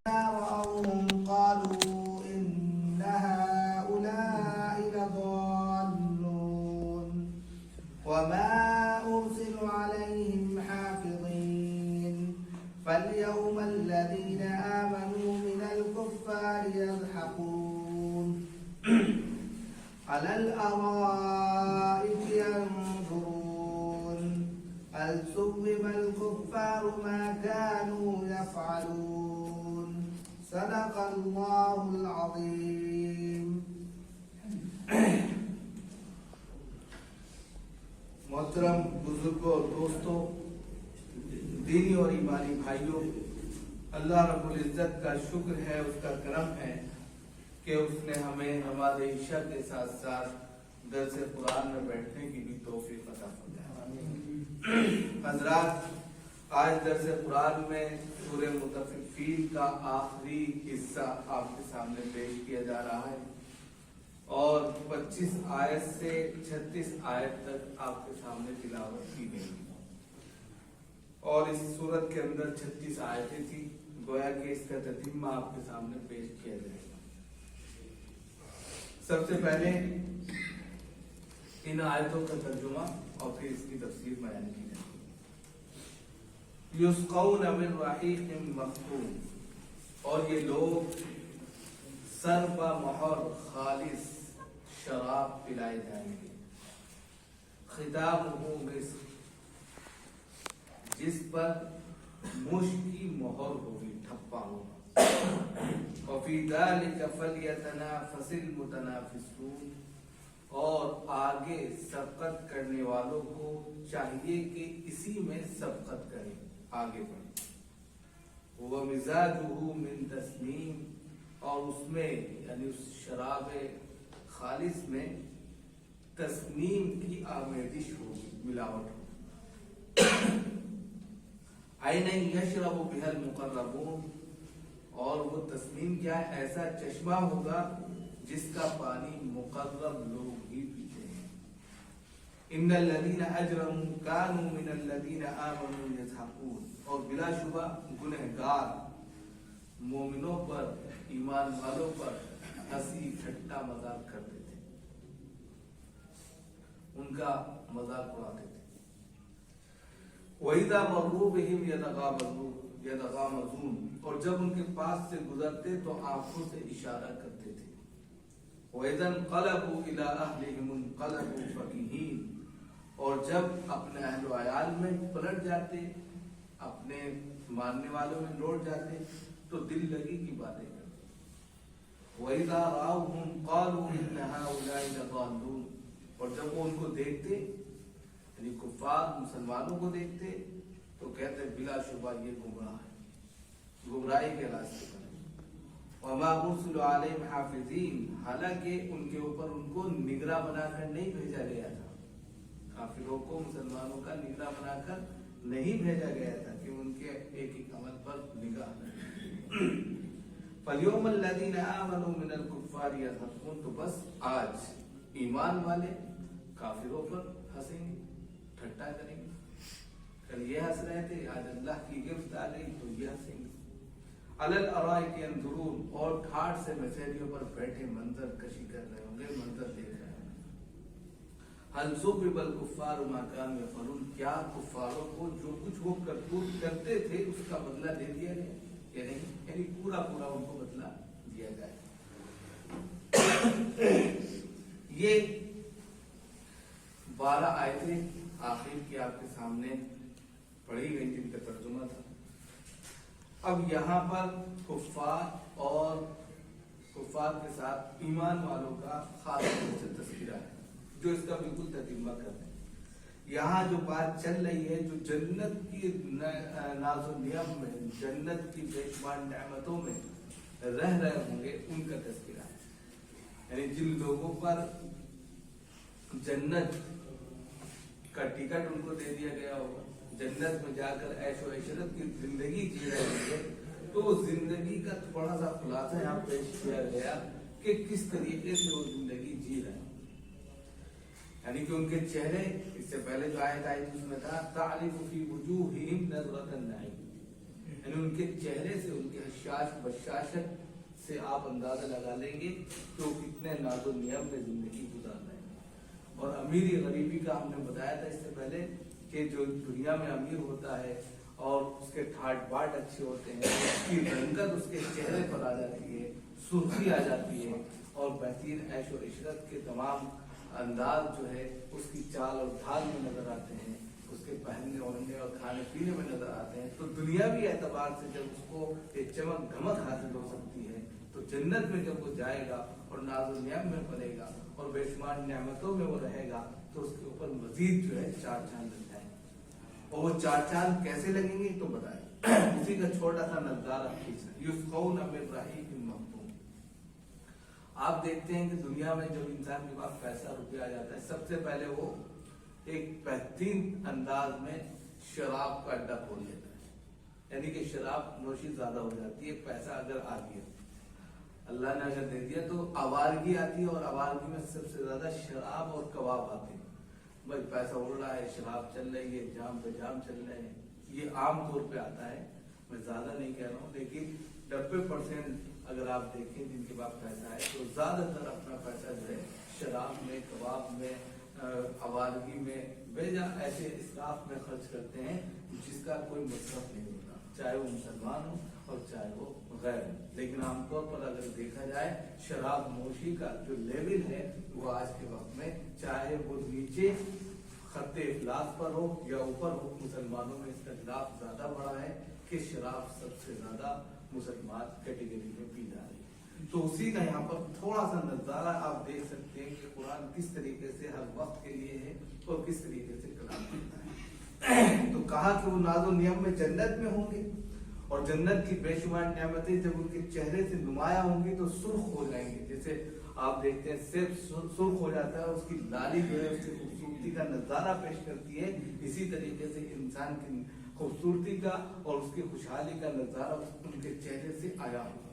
رأوهم قالوا إن هؤلاء لضالون وما أرسلوا عليهم حافظين فاليوم الذين آمنوا من الكفار يضحكون على الأرائك ينظرون هل ثوب الكفار ما كانوا يفعلون صدق الله العظيم. محترم بزرگوں اور دوستوں، دینی اور ایمانی بھائیوں، اللہ رب العزت کا شکر ہے، اس کا کرم ہے کہ اس نے ہمیں نماز عشاء کے ساتھ ساتھ درس قرآن میں بیٹھنے کی بھی توفیق عطا فرمائی. حضرات، آج درس قرآن میں سورہ مطففین کا آخری حصہ آپ کے سامنے پیش کیا جا رہا ہے اور 25 آیت سے 36 آیت تک آپ کے سامنے تلاوت کی گئی اور اس سورت کے اندر 36 آیتیں تھی. گویا کہ اس کا تتمہ آپ کے سامنے پیش کیا جائے گا. سب سے پہلے ان آیتوں کا ترجمہ اور پھر اس کی تفسیر بیان کی جائے گی. یسقون من رحیق مختوم، اور یہ لوگ سر با مہر خالص شراب پلائے جائیں گے. ختامہ مسک، جس پر مشک کی مہر ہوگی، ٹھپا ہوگا. وفی ذلک فلیتنافس المتنافسون، اور آگے سبقت کرنے والوں کو چاہیے کہ اسی میں سبقت کریں، آگے بڑھیں. ومزاجہ من تسنیم، اور اس میں یعنی اس شراب خالص میں تسنیم کی آمیزش ہوگی، ملاوٹ ہوگی. عینا یشرب بها المقربون، اور وہ تسنیم کیا ہے؟ ایسا چشمہ ہوگا جس کا پانی مقرب لوگ ہی پیتے ہیں. ان الذین اجرموا كانوا من الذین آمنوا یضحکون، اور بلا شبہ گنہگار مومنوں پر، ایمان والوں پر ہنسی ٹھٹا مذاق کرتے تھے، ان کا مذاق اڑاتے تھے. وَإِذَا مَرُّوا بِهِمْ يَتَغَامَزُونَ، اور جب ان کے پاس سے گزرتے تو آنکھوں سے اشارہ کرتے تھے. وَإِذَا انقلبوا إِلَىٰ أَهْلِهِمُ انقلبوا فَكِهِينَ، اور جب اپنے اہل و عیال میں پلٹ جاتے، اپنے ماننے والوں میں لوٹ جاتے تو دل لگی کی باتیں کرتے. وَإِذَا رَأَوْهُمْ قَالُوا إِنَّ هَٰؤُلَاءِ لَضَالُّونَ، اور جب وہ ان کو دیکھتے، یعنی کفار مسلمانوں کو دیکھتے تو کہتے بلا شبہ یہ گمراہ ہے، گمراہی کے راستے پر. وَمَا أُرْسِلُوا عَلَيْهِمْ حَافِظِينَ، حالانکہ ان کے اوپر ان کو نگراں بنا کر نہیں بھیجا گیا تھا. کافروں کو مسلمانوں کا نگراں بنا کر نہیں بھیجا گیا تھا کہ ان کے ایک ایک عمل پر نگاہ. فَالْيَوْمَ الَّذِينَ آمَنُوا مِنَ الْكُفَّارِ يَضْحَكُونَ، تو بس آج ایمان والے کافروں پر ہنسیں گے، ٹھٹا کریں گے. کل یہ ہنس رہے تھے، آج اللہ کی گرفت آ گئی تو یہ ہنسیں گے. علی الارائک ینظرون، اور ٹھاٹ سے مسیریوں پر بیٹھے منظر کشی کر رہے ہوں گے، منظر دیکھ رہے ہوں گے. هل ثوب الکفار ما كانوا يفعلون، کیا کفاروں کو جو کچھ وہ کرتوت کرتے تھے اس کا بدلہ دے دیا گیا یا نہیں؟ یعنی پورا پورا ان کو بدلہ دیا جائے. یہ 12 آیتیں آخر کی آپ کے سامنے پڑھی گئی جن کا ترجمہ تھا. اب یہاں پر کفار اور کفار کے ساتھ ایمان والوں کا خاص طور سے تذکرہ ہے جو اس کا بالکل تتمہ کرتے ہیں. یہاں جو بات چل رہی ہے، جو جنت کی ناز و نعم میں، جنت کی بیشمار نعمتوں میں رہ رہے ہوں گے، ان کا تذکرہ ہے. یعنی جن لوگوں پر جنت کا ٹکٹ ان کو دے دیا گیا ہوگا، جنت میں جا کر عیش و عشرت کی زندگی جی رہے ہوں گے، تو زندگی کا تھوڑا سا خلاصہ یہاں پیش کیا گیا کہ کس طریقے سے وہ زندگی جی رہے ہیں. یعنی کہ ان کے چہرے، اس سے پہلے جو آیت آئی تھی اس میں تھا تعرف فی وجوہہم نظرۃ النعیم، یعنی ان کے چہرے سے، ان کے حشاش بشاشت سے آپ اندازہ لگا لیں گے کہ وہ کتنے ناز و نعم میں زندگی گزار رہے ہیں۔ اور امیری غریبی کا ہم نے بتایا تھا اس سے پہلے کہ جو دنیا میں امیر ہوتا ہے اور اس کے ٹھاٹ باٹ اچھے ہوتے ہیں، اس کی رنگت اس کے چہرے پر آ جاتی ہے، سرخی آ جاتی ہے، اور بہترین عیش و عشرت کے تمام انداز جو ہے اس کی چال اور ڈھال میں نظر آتے ہیں، اس کے پہننے اوڑھنے اور کھانے پینے میں نظر آتے ہیں، تو دنیاوی اعتبار سے جب اس کو ایک چمک دھمک حاصل ہو سکتی ہے، تو جنت میں جب وہ جائے گا اور ناز و نعم میں پڑے گا اور بے شمار نعمتوں میں وہ رہے گا، تو اس کے اوپر مزید جو ہے چار چاند لگ جائیں گے۔ اور وہ چار چاند کیسے لگیں گے تو بتائیں، اسی کا چھوٹا سا نظارہ کھینچنا، یسقون من رحیق مختوم۔ آپ دیکھتے ہیں کہ دنیا میں جب انسان کے پاس پیسہ روپیہ آ جاتا ہے، سب سے پہلے وہ ایک بہترین انداز میں شراب کا اڈا کھول لیتا ہے، یعنی کہ شراب نوشی زیادہ ہو جاتی ہے۔ پیسہ اگر آ گیا، اللہ نے اگر دے دیا، تو آوارگی آتی ہے، اور آوارگی میں سب سے زیادہ شراب اور کباب آتے ہیں۔ بھائی پیسہ اڑ رہا ہے، شراب چل رہی ہے، جام پہ جام چل رہے ہیں، یہ عام طور پہ آتا ہے، میں زیادہ نہیں کہہ رہا ہوں، لیکن 90% اگر آپ دیکھیں جن کے پاس پیسہ ہے تو زیادہ تر اپنا پیسہ جو ہے شراب میں، کباب میں، آوارگی میں، بیجا ایسے اسراف میں خرچ کرتے ہیں جس کا کوئی مصرف نہیں ہوتا، چاہے وہ مسلمان ہو اور چاہے وہ غیر ہو۔ لیکن عام طور پر اگر دیکھا جائے، شراب نوشی کا جو لیول ہے وہ آج کے وقت میں، چاہے وہ نیچے خط افلاس پر ہو یا اوپر ہو، مسلمانوں میں اس کا گراف زیادہ بڑا ہے کہ شراب سب سے زیادہ مسلمان کیٹیگری میں پی جا رہی ہے۔ تو اسی کا یہاں پر تھوڑا سا نظارہ آپ دیکھ سکتے ہیں کہ قرآن کس طریقے سے ہر وقت کے لیے ہے اور کس طریقے سے کلام کرتا ہے۔ تو کہا کہ وہ ناز و نعم میں جنت میں ہوں گے، اور جنت کی بے شمار نعمتیں جب ان کے چہرے سے نمایاں ہوں گی تو سرخ ہو جائیں گے، جیسے آپ دیکھتے ہیں صرف سرخ ہو جاتا ہے، اس کی لالی جو ہے اس کی خوبصورتی کا نظارہ پیش کرتی ہے، اسی طریقے سے انسان کی خوبصورتی کا اور اس کی خوشحالی کا نظارہ ان کے چہرے سے آیا ہوگا۔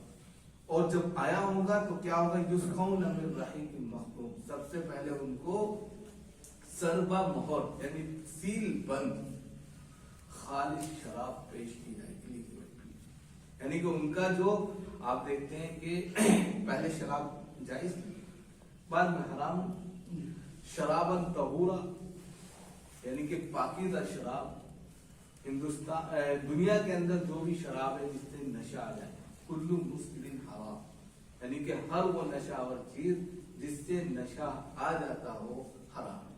اور جب آیا ہوگا تو کیا ہوگا، یسقون من رحیق مختوم، سب سے پہلے ان کو سربا مہر یعنی سیل بند خالص شراب پیش کی جائے گی، یعنی کہ ان کا جو آپ دیکھتے ہیں کہ پہلے شراب جائز تھی، بعد میں حرام، شرابن طہورا یعنی کہ پاکیزہ شراب۔ ہندوستان دنیا کے اندر جو بھی شراب ہے جس سے نشہ آ جائے، کلو مسکرین حرام، یعنی کہ ہر وہ نشہ آور چیز جس سے نشہ آ جاتا ہو حرام ہے۔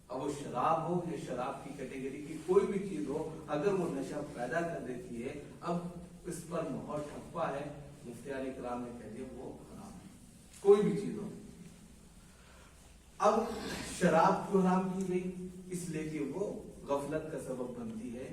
اب وہ شراب ہو یا شراب کی کیٹیگری کی کوئی بھی چیز ہو، اگر وہ نشہ پیدا کر دیتی ہے، اب اس پر مہر ٹھپا ہے، مفتیان کرام نے کہہ دیا وہ حرام ہے، کوئی بھی چیز ہو۔ اب شراب کیوں حرام کی گئی؟ اس لیے کہ وہ غفلت کا سبب بنتی ہے،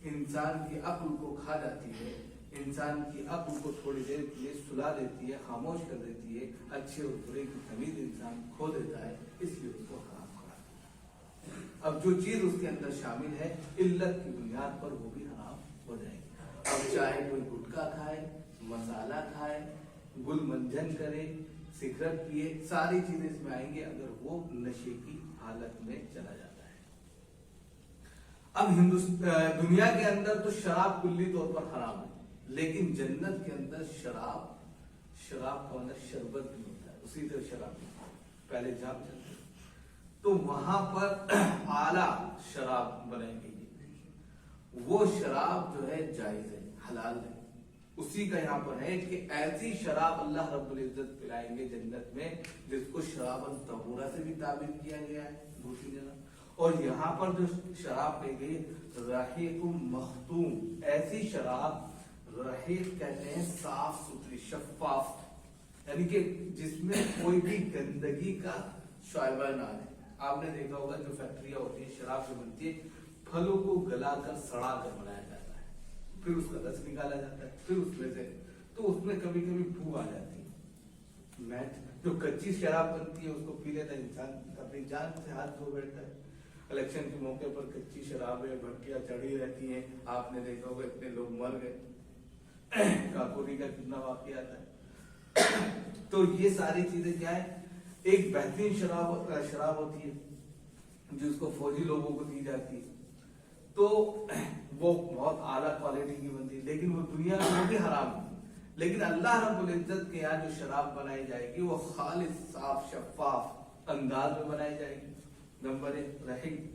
انسان کی عقل کو کھا جاتی ہے، انسان کی عقل کو تھوڑی دیر کے لیے سلا دیتی ہے، خاموش کر دیتی ہے، اچھے اور برے کی تمیز انسان کھو دیتا ہے، اس لیے اس کو حرام قرار۔ اب جو چیز اس کے اندر شامل ہے علت کی بنیاد پر وہ بھی حرام ہو جائے گی۔ اب چاہے کوئی گٹکا کھائے، مسالہ کھائے، گل منجن کرے، سگریٹ پیے، ساری چیزیں اس میں آئیں گے اگر وہ نشے کی حالت میں چلا جاتا ہے۔ اب دنیا کے اندر تو شراب کلی طور پر حرام ہے، لیکن جنت کے اندر شراب کا مطلب شربت بھی ہوتا ہے، اسی طرح شراب بھی پہلے جام چلتا ہے، تو وہاں پر اعلیٰ شراب بنائیں گے، وہ شراب جو ہے جائز ہے، حلال ہے۔ اسی کا یہاں پر ہے کہ ایسی شراب اللہ رب العزت پلائیں گے جنت میں جس کو شرابن طہورا سے بھی تعبیر کیا گیا ہے دوسری جگہ، اور یہاں پر جو شراب کہی گئی رحیق مختوم، ایسی شراب، رحیق کہتے ہیں صاف ستھری، شفاف، یعنی کہ جس میں کوئی بھی گندگی کا شائبہ نہ آئے۔ آپ نے دیکھا ہوگا جو فیکٹریاں ہوتی ہیں شراب جو بنتی ہے، پھلوں کو گلا کر سڑا کر بنایا جاتا ہے، پھر اس کا رس نکالا جاتا ہے، پھر اس میں سے تو اس میں کبھی کبھی بو آ جاتی ہے۔ میں جو کچی شراب بنتی ہے اس کو پی لیتا ہے انسان، اپنی جان سے ہاتھ دھو بیٹھتا ہے۔ الیکشن کے موقع پر کچی شرابیں بھٹکیاں چڑھی رہتی ہیں، آپ نے دیکھا ہوگا اتنے لوگ مر گئے، کاکوری کا کتنا واقعہ آتا ہے۔ تو یہ ساری چیزیں کیا ہے، ایک بہترین شراب ہوتی ہے جس کو فوجی لوگوں کو دی جاتی ہے، تو وہ بہت اعلیٰ کوالٹی کی بنتی ہے، لیکن وہ دنیا میں وہ بھی حرام ہے. لیکن اللہ رب العزت کے یہاں جو شراب بنائی جائے گی وہ خالص صاف شفاف انداز میں بنائی جائے گی. نمبر 1 رہے گی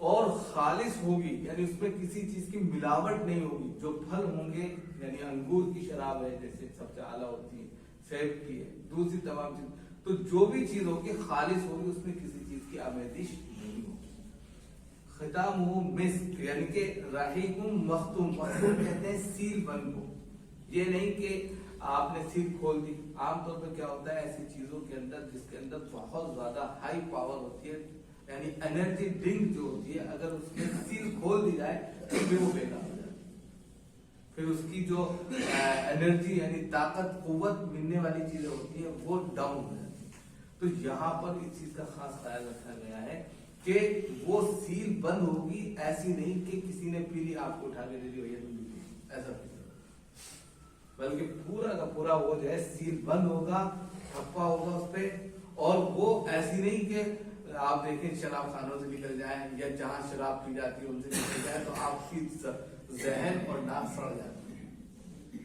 اور خالص ہوگی، یعنی اس میں کسی چیز کی ملاوٹ نہیں ہوگی. جو پھل ہوں گے، یعنی انگور کی شراب ہے جیسے سب سے اعلیٰ ہوتی ہے، سیب کی ہے، دوسری تمام چیز، تو جو بھی چیز ہوگی خالص ہوگی، اس میں کسی چیز کی آمیزش نہیں ہوگی. ختامہ مسک، یعنی کہ رحیق مختوم. مختوم کہتے ہیں سیل بند کو. یہ نہیں کہ آپ نے سیل کھول دی. عام طور پہ کیا ہوتا ہے ایسی چیزوں کے اندر جس کے اندر بہت زیادہ ہائی پاور ہوتی ہے، یعنی انرجی ڈرنک جو ہوتی ہے، اگر اس کی سیل کھول دی جائے تو پھر وہ بیکار ہو جائے، پھر اس کی جو انرجی یعنی طاقت قوت ملنے والی چیزیں ہوتی ہیں وہ ڈاؤن ہو جاتی ہیں. تو یہاں پر اس چیز کا خاص خیال رکھا گیا ہے کہ وہ سیل بند ہوگی. ایسی نہیں کہ کسی نے پی لی آپ کو اٹھا کے دے دی ایسا نہیں، بلکہ پورا کا پورا وہ جو ہے سیل بند ہوگا، ٹھپا ہوگا اس پہ. اور وہ ایسی نہیں کہ آپ دیکھیں شراب خانوں سے نکل جائیں یا جہاں شراب پی جاتی ہے ان سے نکل جائے تو آپ کی ذہن اور ناک سڑ جاتی ہے،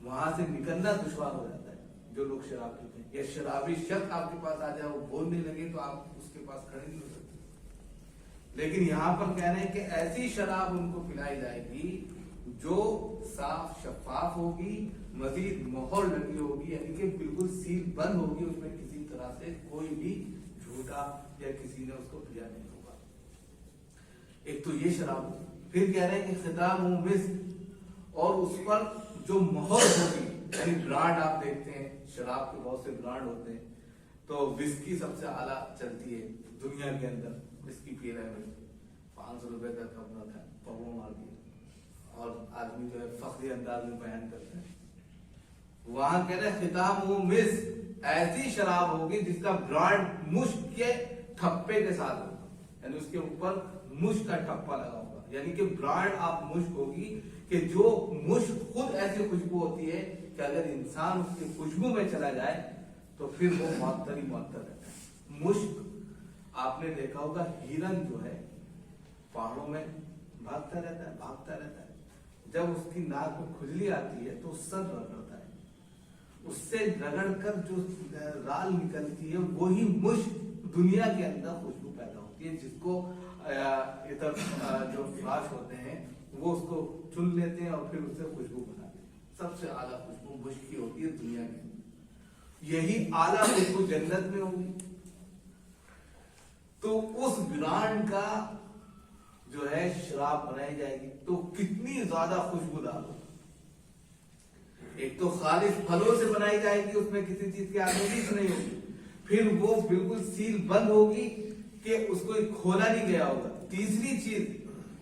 وہاں سے نکلنا دشوار ہو جاتا ہے. جو لوگ شراب پیتے ہیں یا شرابی شخص آپ کے پاس آ جائے وہ بولنے لگے تو آپ اس کے پاس کھڑے نہیں ہو سکتے. لیکن یہاں پر کہہ رہے ہیں کہ ایسی شراب ان کو پلائی جائے گی جو صاف شفاف ہوگی، مزید مہر لگی ہوگی، یعنی کہ بالکل سیل بند ہوگی، اس میں کسی طرح سے کوئی بھی جھوٹا یا کسی نے اس کو پیا نہیں ہوگا. ایک تو یہ شراب ہوگی. پھر کہہ رہے ہیں کہ ختام مسک، اور اس پر جو مہر ہوگی، یعنی برانڈ آپ دیکھتے ہیں شراب کے بہت سے برانڈ ہوتے ہیں، تو وسکی سب سے اعلیٰ چلتی ہے دنیا کے اندر. وسکی پی رہے ہیں 500 روپے تک اپنا تھا پاؤں مار دیا، اور آدمی جو ہے فخری انداز میں بیان کرتے ہیں. وہاں کہہ رہے ختام مسک، ایسی شراب ہوگی جس کا برانڈ مشک کے ٹھپے کے ساتھ ہوگا، یعنی اس کے اوپر مشک کا ٹھپا لگا ہوگا. یعنی کہ برانڈ آپ مشک ہوگی کہ جو مشک خود ایسی خوشبو ہوتی ہے کہ اگر انسان اس کی خوشبو میں چلا جائے تو پھر وہ معطر ہی معطر رہتا ہے. مشک آپ نے دیکھا ہوگا، ہرن جو ہے پہاڑوں میں بھاگتا رہتا ہے. جب اس کی ناک میں کھجلی آتی ہے تو سر رگڑتا ہے، اس سے رگڑ کر جو رال نکلتی ہے وہی مشک دنیا کے اندر خوشبو پیدا ہوتی ہے، جس کو ادھر جو فراش ہوتے ہیں وہ اس کو چن لیتے ہیں اور پھر اس سے خوشبو بناتے ہیں. سب سے اعلیٰ خوشبو مشک کی ہوتی ہے دنیا کے اندر. یہی اعلیٰ خوشبو جنت میں ہوگی. تو اس برانڈ کا جو ہے شراب بنائی جائے گی تو کتنی زیادہ خوشبودار ہوگی. ایک تو خالص پھلوں سے بنائی جائے گی، اس میں کسی چیز کی آمیزش نہیں ہوگی. پھر وہ بالکل سیل بند ہوگی کہ اس کو کھولا نہیں گیا ہوگا. تیسری چیز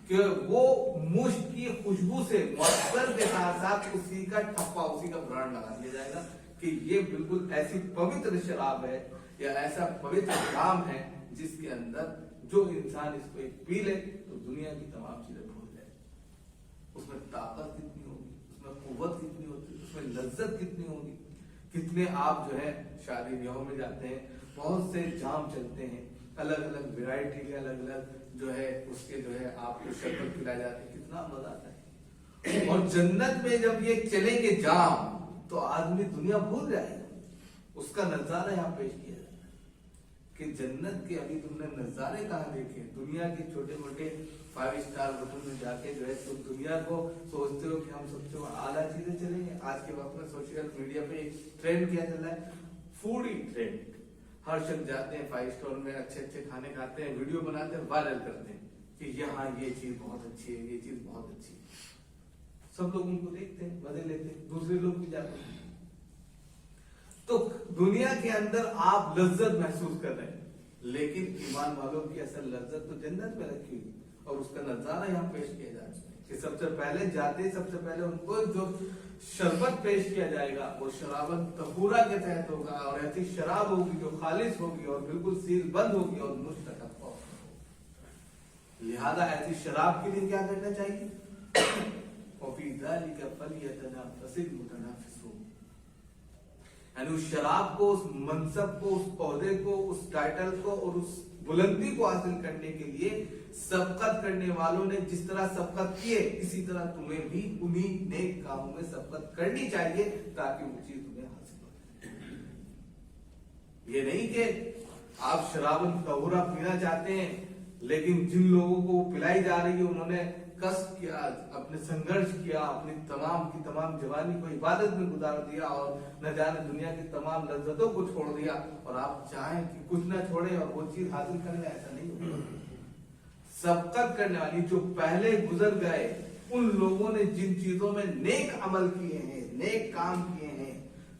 کہ وہ مشک کی خوشبو سے معطر کے ساتھ ساتھ اسی کا ٹھپا، اسی کا برانڈ لگا دیا جائے گا کہ یہ بالکل ایسی پوتر شراب ہے یا ایسا پوتر جام ہے جس کے اندر جو انسان اس کو ایک پی لے تو دنیا کی تمام چیزیں بھول جائے. اس میں طاقت کتنی ہوگی، اس میں قوت کتنی ہوگی، اس میں لذت کتنی ہوگی. کتنے آپ جو ہے شادی بیاہوں میں جاتے ہیں، بہت سے جام چلتے ہیں، الگ الگ ویرائٹی کے الگ الگ جو ہے اس کے جو ہے آپ کو شربت پلائے جاتے ہیں، کتنا مزہ آتا ہے. اور جنت میں جب یہ چلیں گے جام تو آدمی دنیا بھول جائے گا. اس کا نظارہ یہاں پیش کیا جاتا ہے کہ جنت کے ابھی تم نے نظارے کہاں دیکھے. دنیا کے چھوٹے موٹے 5 اسٹار ہوٹل میں جا کے جو ہے تم دنیا کو سوچتے ہو کہ ہم سب سے اعلیٰ چیزیں چلیں گے. آج کے وقت میں سوشل میڈیا پہ ایک ٹرینڈ کیا چل رہا ہے، فوڈی ٹرینڈ. ہر شخص جاتے ہیں 5 اسٹار میں، اچھے اچھے کھانے کھاتے ہیں، ویڈیو بناتے ہیں، وائرل کرتے ہیں کہ یہاں یہ چیز بہت اچھی ہے، یہ چیز بہت اچھی ہے. سب لوگ ان کو دیکھتے ہیں، مزے لیتے ہیں، دوسرے لوگ بھی جاتے ہیں. تو دنیا کے اندر آپ لذت محسوس کر رہے ہیں، لیکن ایمان والوں کی اصل لذت تو جنت میں رکھی ہوئی اور اس کا نظارہ یہاں پیش کیا جا رہا ہے کہ سب سے پہلے جاتے سب سے پہلے ان کو جو شربت پیش کیا جائے گا وہ شرابت طہورا کے تحت ہوگا، اور ایسی شراب ہوگی جو خالص ہوگی اور بالکل سیل بند ہوگی اور مشتق ہوگی. لہذا ایسی شراب کے لیے کیا کرنا چاہیے؟ وَفِي ذَلِكَ فَلْيَتَنَافَسِ الْمُتَنَافِسُونَ، یعنی اس شراب کو، اس منصب کو، اس عہدے کو، اس ٹائٹل کو اور اس بلندی کو حاصل کرنے کے لیے سبقت کرنے والوں نے جس طرح سبقت کیے، اسی طرح تمہیں بھی انہی نیک کاموں میں سبقت کرنی چاہیے تاکہ وہ چیز تمہیں حاصل ہو۔ یہ نہیں کہ آپ شراب طہورا پینا چاہتے ہیں لیکن جن لوگوں کو پلائی جا رہی ہے انہوں نے کسب کیا، اپنے سنگرش کیا، اپنی تمام کی تمام جوانی کو عبادت میں گزار دیا اور نہ جانے دنیا کی تمام لذتوں کو چھوڑ دیا، اور آپ چاہیں کہ کچھ نہ چھوڑیں اور وہ چیز حاصل کریں، ایسا نہیں ہوگا۔ سبقت کرنے والی جو پہلے گزر گئے ان لوگوں نے جن چیزوں میں نیک عمل کیے ہیں، نیک کام کیے ہیں،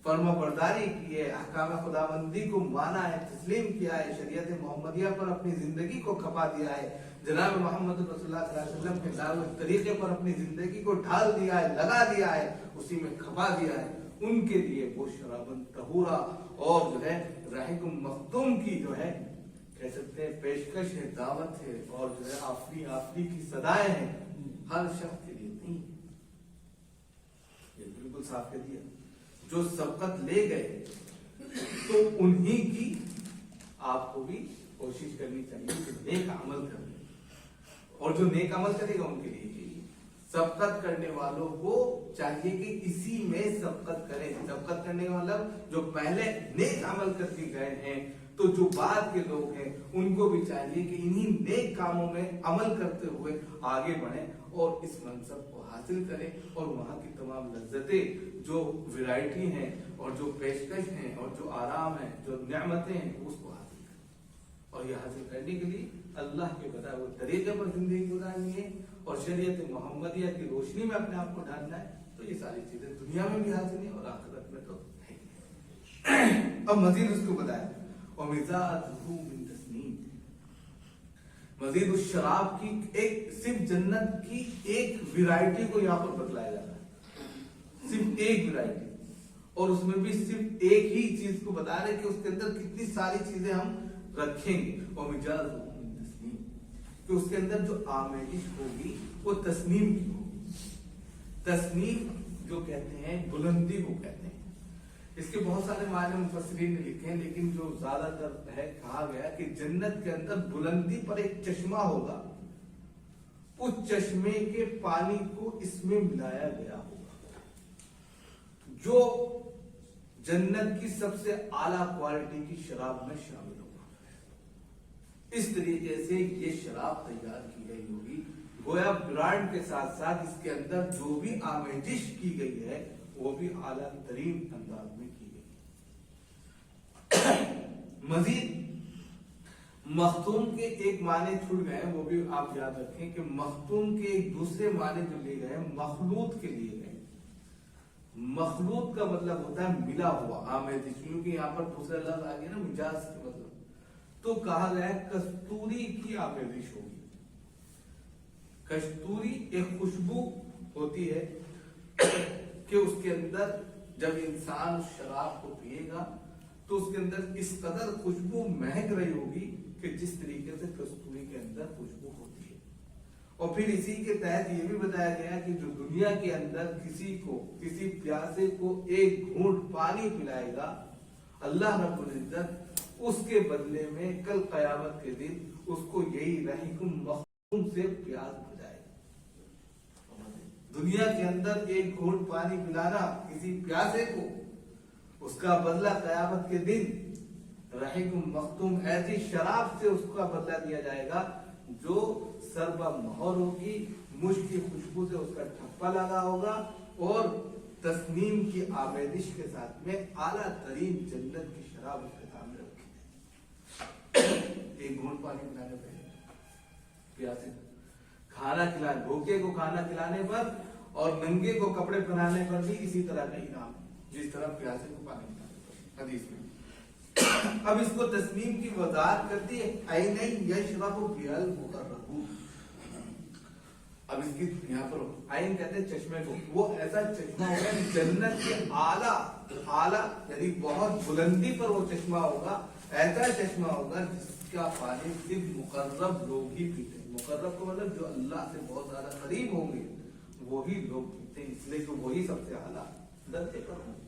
فرما برداری کی ہے، احکام خداوندی کو مانا ہے، تسلیم کیا ہے، شریعت محمدیہ پر اپنی زندگی کو کھپا دیا ہے، جناب محمد رسول اللہ صلی اللہ علیہ وسلم کے دعوت طریقے پر اپنی زندگی کو ڈھال دیا ہے، لگا دیا ہے، اسی میں کھپا دیا ہے، ان کے لیے وہ شرابن طہورا اور جو ہے رحیق مختوم کی جو ہے کہہ سکتے ہیں پیشکش ہے، دعوت ہے، اور جو ہے آفری آفری کی صدائیں ہیں، ہر شخص کے لیے نہیں۔ یہ بالکل صاف کہہ دیا، جو سبقت لے گئے تو انہی کی آپ کو بھی کوشش کرنی چاہیے کہ نیک عمل کریں، اور جو نیک عمل کرے گا ان کے لیے سبقت کرنے والوں کو چاہیے کہ اسی میں سبقت کریں۔ سبقت کرنے والا جو پہلے نیک عمل کر کے گئے ہیں تو جو بعد کے لوگ ہیں ان کو بھی چاہیے کہ انہی نیک کاموں میں عمل کرتے ہوئے آگے بڑھیں اور اس منصب کو حاصل کریں، اور وہاں کی تمام لذتیں جو ویرائٹی ہیں اور جو پیشکش ہیں اور جو آرام ہیں، جو نعمتیں ہیں، اس کو حاصل کریں، اور یہ حاصل کرنے کے لیے اللہ کے بتائے ہوئے طریقے پر زندگی گزارنی ہے اور شریعت محمدیہ کی روشنی میں اپنے آپ کو ڈھالنا ہے، تو یہ ساری چیزیں دنیا میں بھی حاصل ہیں اور آخرت میں تو ہے۔ اب مزید اس کو بتایا، وَمِزَاجُهُ مِن تَسْنِيمٍ، مزید اس شراب کی ایک صرف جنت کی ایک ویرائٹی کو یہاں پر بتلایا جا رہا ہے، صرف ایک ویرائٹی، اور اس میں بھی صرف ایک ہی چیز کو بتا رہے کہ اس کے اندر کتنی ساری چیزیں ہم رکھیں گے، وَمِزَاجُهُ مِن تَسْنِيمٍ، کہ اس کے اندر جو آمیزش ہوگی وہ تسنیم کی ہوگی۔ تسنیم جو کہتے ہیں بلندی کو کہتے ہیں، اس کے بہت سارے معنی مفسرین نے لکھے ہیں، لیکن جو زیادہ تر ہے کہا گیا کہ جنت کے اندر بلندی پر ایک چشمہ ہوگا، اس چشمے کے پانی کو اس میں ملایا گیا ہوگا، جو جنت کی سب سے اعلیٰ کوالٹی کی شراب میں شامل ہوگا۔ اس طریقے سے یہ شراب تیار کی گئی ہوگی، گویا برانڈ کے ساتھ ساتھ اس کے اندر جو بھی آمیزش کی گئی ہے وہ بھی اعلیٰ ترین انداز میں کی گئی۔ مزید مختوم کے ایک معنی چھوٹ گئے ہیں، وہ بھی آپ یاد رکھیں کہ مختوم کے ایک دوسرے معنی جو لے گئے مخلوط کے لیے گئے۔ مخلوط کا مطلب ہوتا ہے ملا ہوا، آمیزش، کیونکہ یہاں پر دوسرا لفظ آ گیا نا مجاز کے مطلب، تو کہا گیا ہے کستوری کی آمیزش ہوگی۔ کستوری ایک خوشبو ہوتی ہے کہ اس کے اندر جب انسان شراب کو پیے گا تو اس کے اندر اس قدر خوشبو مہک رہی ہوگی کہ جس طریقے سے کستوری کے اندر خوشبو ہوتی ہے۔ اور پھر اسی کے تحت یہ بھی بتایا گیا کہ جو دنیا کے اندر کسی پیاسے کو ایک گھونٹ پانی پلائے گا اللہ رب العزت اس کے بدلے میں کل قیامت کے دن اس کو یہی رحیق مختوم سے پیاس بجائے گا۔ دنیا کے اندر ایک گھونٹ پانی پلانا کسی پیاسے کو، اس کا بدلہ قیامت کے دن رحیق مختوم ایسی شراب سے اس کا بدلہ دیا جائے گا جو سربا مہر ہوگی، مشک کی خوشبو سے اس کا ٹھپا لگا ہوگا، اور تسنیم کی آمیزش کے ساتھ میں اعلیٰ ترین جنت کی شراب اس کے سامنے رکھی ہے۔ ایک گھونٹ پانی پلانے پہ، پیاسے کھانا کھلانے، بھوکے کو کھانا کھلانے پر اور ننگے کو کپڑے پہنانے پر بھی اسی طرح کا انعام، جس طرح پیاسے کو پانی پلانے پر حدیث میں۔ اب اس کو تسنیم کی وضاحت کرتی ہے، عینین یشرب بہا المقربون۔ اب اس کی یہاں پر عین کہتے ہیں چشمے کو، وہ ایسا چشمہ ہوگا جنت کے اعلیٰ یعنی بہت بلندی پر وہ چشمہ ہوگا، ایسا چشمہ ہوگا جس کا پانی صرف مقرب لوگ ہی پیتے ہیں۔ مقرب کا مطلب جو اللہ سے بہت زیادہ قریب ہوں گے وہی لوگ پیتے ہیں، اس لیے کہ وہی سب سے اعلیٰ درجے پر ہوں گے۔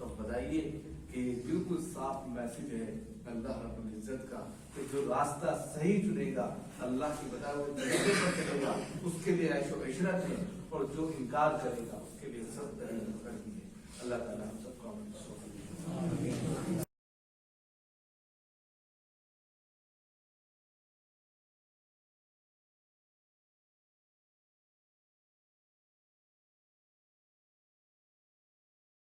تو بتائیے کہ بالکل صاف میسج ہے اللہ رب العزت کا کہ جو راستہ صحیح چنے گا، اللہ کی بتائے ہوئے طریقے پر چلے گا، اس کے لیے عیش و عشرت ہے، اور جو انکار کرے گا اس کے لیے سخت ہے۔ اللہ تعالیٰ